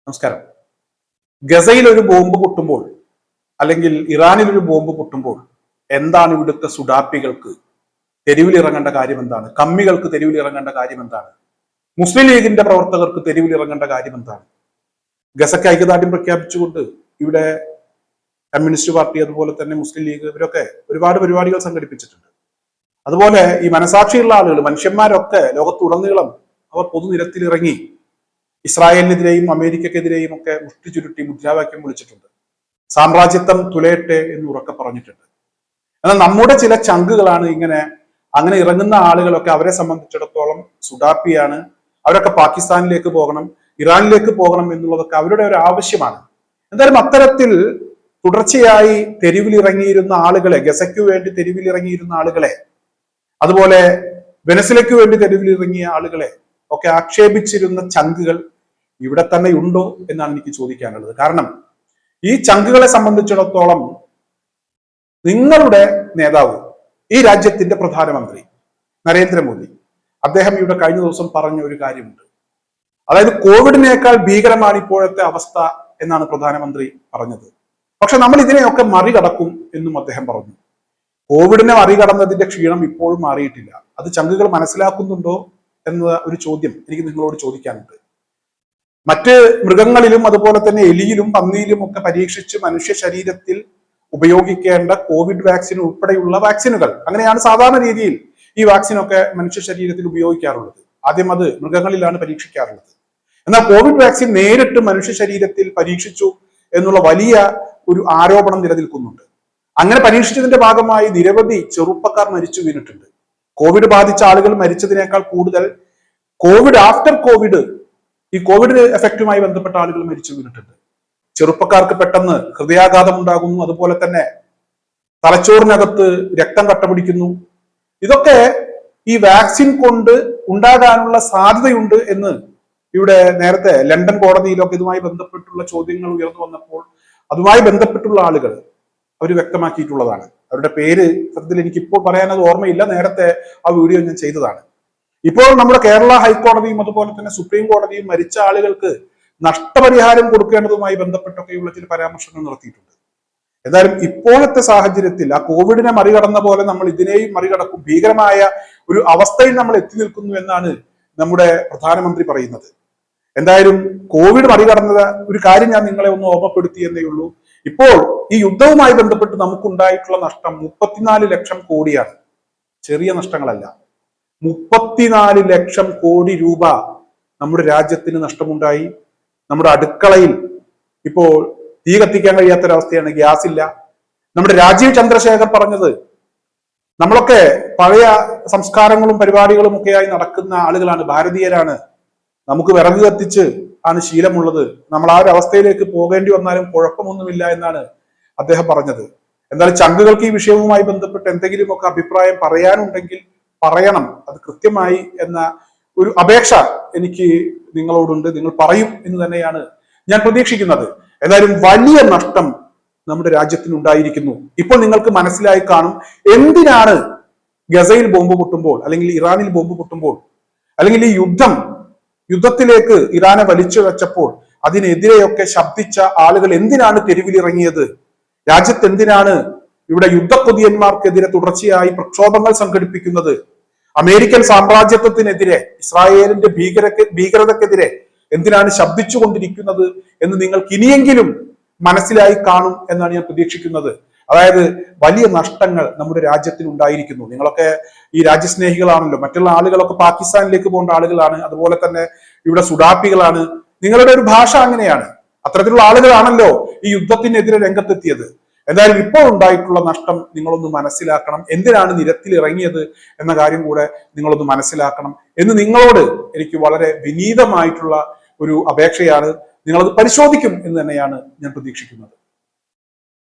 നമസ്കാരം. ഗസയിൽ ഒരു ബോംബ് പൊട്ടുമ്പോൾ അല്ലെങ്കിൽ ഇറാനിൽ ഒരു ബോംബ് പൊട്ടുമ്പോൾ എന്താണ് ഇവിടുത്തെ സുഡാപ്പികൾക്ക് തെരുവിൽ ഇറങ്ങേണ്ട കാര്യം എന്താണ്? കമ്മികൾക്ക് തെരുവിൽ ഇറങ്ങേണ്ട കാര്യം എന്താണ്? മുസ്ലിം ലീഗിന്റെ പ്രവർത്തകർക്ക് തെരുവിൽ ഇറങ്ങേണ്ട കാര്യം എന്താണ്? ഗസയ്ക്ക് ഐക്യദാർഢ്യം പ്രഖ്യാപിച്ചുകൊണ്ട് ഇവിടെ കമ്മ്യൂണിസ്റ്റ് പാർട്ടി അതുപോലെ തന്നെ മുസ്ലിം ലീഗ് ഇവരൊക്കെ ഒരുപാട് പരിപാടികൾ സംഘടിപ്പിച്ചിട്ടുണ്ട്. അതുപോലെ ഈ മനസാക്ഷിയുള്ള ആളുകൾ, മനുഷ്യന്മാരൊക്കെ ലോകത്തുടനീളം അവർ പൊതുനിരത്തിലിറങ്ങി ഇസ്രായേലിനെതിരെയും അമേരിക്കക്കെതിരെയും ഒക്കെ മുഷ്ടി ചുരുട്ടി മുദ്രാവാക്യം വിളിച്ചിട്ടുണ്ട്. സാമ്രാജ്യത്വം തുലയട്ടെ എന്ന് ഉറക്കെ പറഞ്ഞിട്ടുണ്ട്. എന്നാൽ നമ്മുടെ ചില ചങ്കുകളാണ് അങ്ങനെ ഇറങ്ങുന്ന ആളുകളൊക്കെ അവരെ സംബന്ധിച്ചിടത്തോളം സുഡാപ്പിയാണ്. അവരൊക്കെ പാകിസ്ഥാനിലേക്ക് പോകണം, ഇറാനിലേക്ക് പോകണം എന്നുള്ളതൊക്കെ അവരുടെ ഒരു ആവശ്യമാണ്. എന്തായാലും അത്തരത്തിൽ തുടർച്ചയായി തെരുവിലിറങ്ങിയിരുന്ന ആളുകളെ, ഗസയ്ക്ക് വേണ്ടി തെരുവിലിറങ്ങിയിരുന്ന ആളുകളെ, അതുപോലെ വെനസ്വലയ്ക്ക് വേണ്ടി തെരുവിലിറങ്ങിയ ആളുകളെ ഒക്കെ ആക്ഷേപിച്ചിരുന്ന ചങ്കുകൾ ഇവിടെ തന്നെ ഉണ്ടോ എന്നാണ് എനിക്ക് ചോദിക്കാനുള്ളത്. കാരണം ഈ ചങ്കുകളെ സംബന്ധിച്ചിടത്തോളം നിങ്ങളുടെ നേതാവ്, ഈ രാജ്യത്തിന്റെ പ്രധാനമന്ത്രി നരേന്ദ്രമോദി, അദ്ദേഹം ഇവിടെ കഴിഞ്ഞ ദിവസം പറഞ്ഞ ഒരു കാര്യമുണ്ട്. അതായത് കോവിഡിനേക്കാൾ ഭീകരമാണ് ഇപ്പോഴത്തെ അവസ്ഥ എന്നാണ് പ്രധാനമന്ത്രി പറഞ്ഞത്. പക്ഷെ നമ്മൾ ഇതിനെയൊക്കെ മറികടക്കും എന്നും അദ്ദേഹം പറഞ്ഞു. കോവിഡിനെ മറികടന്നതിന്റെ ക്ഷീണം ഇപ്പോഴും മാറിയിട്ടില്ല. അത് ചങ്കുകൾ മനസ്സിലാക്കുന്നുണ്ടോ എന്ന ഒരു ചോദ്യം എനിക്ക് നിങ്ങളോട് ചോദിക്കാനുണ്ട്. മറ്റ് മൃഗങ്ങളിലും അതുപോലെ തന്നെ എലിയിലും പന്നിയിലും ഒക്കെ പരീക്ഷിച്ച് മനുഷ്യ ശരീരത്തിൽ ഉപയോഗിക്കേണ്ട കോവിഡ് വാക്സിൻ ഉൾപ്പെടെയുള്ള വാക്സിനുകൾ, അങ്ങനെയാണ് സാധാരണ രീതിയിൽ ഈ വാക്സിനൊക്കെ മനുഷ്യ ശരീരത്തിൽ ഉപയോഗിക്കാറുള്ളത്. ആദ്യം അത് മൃഗങ്ങളിലാണ് പരീക്ഷിക്കാറുള്ളത്. എന്നാൽ കോവിഡ് വാക്സിൻ നേരിട്ട് മനുഷ്യ ശരീരത്തിൽ പരീക്ഷിച്ചു എന്നുള്ള വലിയ ഒരു ആരോപണം നിലനിൽക്കുന്നുണ്ട്. അങ്ങനെ പരീക്ഷിച്ചതിന്റെ ഭാഗമായി നിരവധി ചെറുപ്പക്കാർ മരിച്ചു വീണിട്ടുണ്ട്. കോവിഡ് ബാധിച്ച ആളുകൾ മരിച്ചതിനേക്കാൾ കൂടുതൽ കോവിഡ് ആഫ്റ്റർ കോവിഡ്, ഈ കോവിഡ് എഫക്റ്റുമായി ബന്ധപ്പെട്ട ആളുകൾ മരിച്ചു വീണിട്ടുണ്ട്. ചെറുപ്പക്കാർക്ക് പെട്ടെന്ന് ഹൃദയാഘാതം ഉണ്ടാകുന്നു, അതുപോലെ തന്നെ തലച്ചോറിനകത്ത് രക്തം കട്ടപിടിക്കുന്നു. ഇതൊക്കെ ഈ വാക്സിൻ കൊണ്ട് ഉണ്ടാകാനുള്ള സാധ്യതയുണ്ട് എന്ന് ഇവിടെ നേരത്തെ ലണ്ടൻ കോടതിയിലൊക്കെ ഇതുമായി ബന്ധപ്പെട്ടുള്ള ചോദ്യങ്ങൾ ഉയർന്നു വന്നപ്പോൾ അതുമായി ബന്ധപ്പെട്ടുള്ള ആളുകൾ അവർ വ്യക്തമാക്കിയിട്ടുള്ളതാണ്. അവരുടെ പേര് സത്യത്തിൽ എനിക്കിപ്പോൾ പറയാനത് ഓർമ്മയില്ല. നേരത്തെ ആ വീഡിയോ ഞാൻ ചെയ്തതാണ്. ഇപ്പോൾ നമ്മുടെ കേരള ഹൈക്കോടതിയും അതുപോലെ തന്നെ സുപ്രീം കോടതിയും മരിച്ച ആളുകൾക്ക് നഷ്ടപരിഹാരം കൊടുക്കേണ്ടതുമായി ബന്ധപ്പെട്ടൊക്കെയുള്ള ചില പരാമർശങ്ങൾ നടത്തിയിട്ടുണ്ട്. എന്തായാലും ഇപ്പോഴത്തെ സാഹചര്യത്തിൽ ആ കോവിഡിനെ മറികടന്ന പോലെ നമ്മൾ ഇതിനെയും മറികടക്കും, ഭീകരമായ ഒരു അവസ്ഥയിൽ നമ്മൾ എത്തി നിൽക്കുന്നു എന്നാണ് നമ്മുടെ പ്രധാനമന്ത്രി പറയുന്നത്. എന്തായാലും കോവിഡ് മറികടന്ന ഒരു കാര്യം ഞാൻ നിങ്ങളെ ഒന്ന് ഓർമ്മപ്പെടുത്തി എന്നേ ഉള്ളൂ. ഇപ്പോൾ ഈ യുദ്ധവുമായി ബന്ധപ്പെട്ട് നമുക്കുണ്ടായിട്ടുള്ള നഷ്ടം 34 ലക്ഷം കോടിയാണ്. ചെറിയ നഷ്ടങ്ങളല്ല. 34 ലക്ഷം കോടി രൂപ നമ്മുടെ രാജ്യത്തിന് നഷ്ടമുണ്ടായി. നമ്മുടെ അടുക്കളയിൽ ഇപ്പോൾ തീ കത്തിക്കാൻ കഴിയാത്തൊരവസ്ഥയാണ്, ഗ്യാസ് ഇല്ല. നമ്മുടെ രാജീവ് ചന്ദ്രശേഖർ പറഞ്ഞത്, നമ്മളൊക്കെ പഴയ സംസ്കാരങ്ങളും പരിപാടികളും ഒക്കെയായി നടക്കുന്ന ആളുകളാണ്, ഭാരതീയരാണ്, നമുക്ക് വിറക് കത്തിച്ച് ആണ് ശീലമുള്ളത്, നമ്മൾ ആ ഒരു അവസ്ഥയിലേക്ക് പോകേണ്ടി വന്നാലും കുഴപ്പമൊന്നുമില്ല എന്നാണ് അദ്ദേഹം പറഞ്ഞത്. എന്തായാലും ചങ്കുകൾക്ക് ഈ വിഷയവുമായി ബന്ധപ്പെട്ട് എന്തെങ്കിലുമൊക്കെ അഭിപ്രായം പറയാനുണ്ടെങ്കിൽ പറയണം, അത് കൃത്യമായി എന്ന ഒരു അപേക്ഷ എനിക്ക് നിങ്ങളോടുണ്ട്. നിങ്ങൾ പറയും എന്ന് തന്നെയാണ് ഞാൻ പ്രതീക്ഷിക്കുന്നത്. എന്തായാലും വലിയ നഷ്ടം നമ്മുടെ രാജ്യത്തിനുണ്ടായിരിക്കുന്നു. ഇപ്പോൾ നിങ്ങൾക്ക് മനസ്സിലായി കാണും എന്തിനാണ് ഗസയിൽ ബോംബ് പൊട്ടുമ്പോൾ അല്ലെങ്കിൽ ഇറാനിൽ ബോംബ് പൊട്ടുമ്പോൾ അല്ലെങ്കിൽ ഈ യുദ്ധത്തിലേക്ക് ഇറാനെ വലിച്ചു വെച്ചപ്പോൾ അതിനെതിരെയൊക്കെ ശബ്ദിച്ച ആളുകൾ എന്തിനാണ് തെരുവിലിറങ്ങിയത്? രാജ്യത്ത് എന്തിനാണ് ഇവിടെ യുദ്ധക്കൊതിയന്മാർക്കെതിരെ തുടർച്ചയായി പ്രക്ഷോഭങ്ങൾ സംഘടിപ്പിക്കുന്നത്? അമേരിക്കൻ സാമ്രാജ്യത്വത്തിനെതിരെ, ഇസ്രായേലിന്റെ ഭീകരതക്കെതിരെ എന്തിനാണ് ശബ്ദിച്ചുകൊണ്ടിരിക്കുന്നത് എന്ന് നിങ്ങൾക്ക് ഇനിയെങ്കിലും മനസ്സിലായി കാണും എന്നാണ് ഞാൻ പ്രതീക്ഷിക്കുന്നത്. അതായത് വലിയ നഷ്ടങ്ങൾ നമ്മുടെ രാജ്യത്തിൽ ഉണ്ടായിരിക്കുന്നു. നിങ്ങളൊക്കെ ഈ രാജ്യസ്നേഹികളാണല്ലോ. മറ്റുള്ള ആളുകളൊക്കെ പാകിസ്ഥാനിലേക്ക് പോകേണ്ട ആളുകളാണ്, അതുപോലെ തന്നെ ഇവിടെ സുഡാപ്പികളാണ്. നിങ്ങളുടെ ഒരു ഭാഷ അങ്ങനെയാണ്. അത്തരത്തിലുള്ള ആളുകളാണല്ലോ ഈ യുദ്ധത്തിനെതിരെ രംഗത്തെത്തിയത്. എന്തായാലും ഇപ്പോൾ ഉണ്ടായിട്ടുള്ള നഷ്ടം നിങ്ങളൊന്ന് മനസ്സിലാക്കണം. എന്തിനാണ് നിരത്തിൽ ഇറങ്ങിയത് എന്ന കാര്യം കൂടെ നിങ്ങളൊന്ന് മനസ്സിലാക്കണം എന്ന് നിങ്ങളോട് എനിക്ക് വളരെ വിനീതമായിട്ടുള്ള ഒരു അപേക്ഷയാണ്. നിങ്ങളത് പരിശോധിക്കും എന്ന് തന്നെയാണ് ഞാൻ പ്രതീക്ഷിക്കുന്നത്.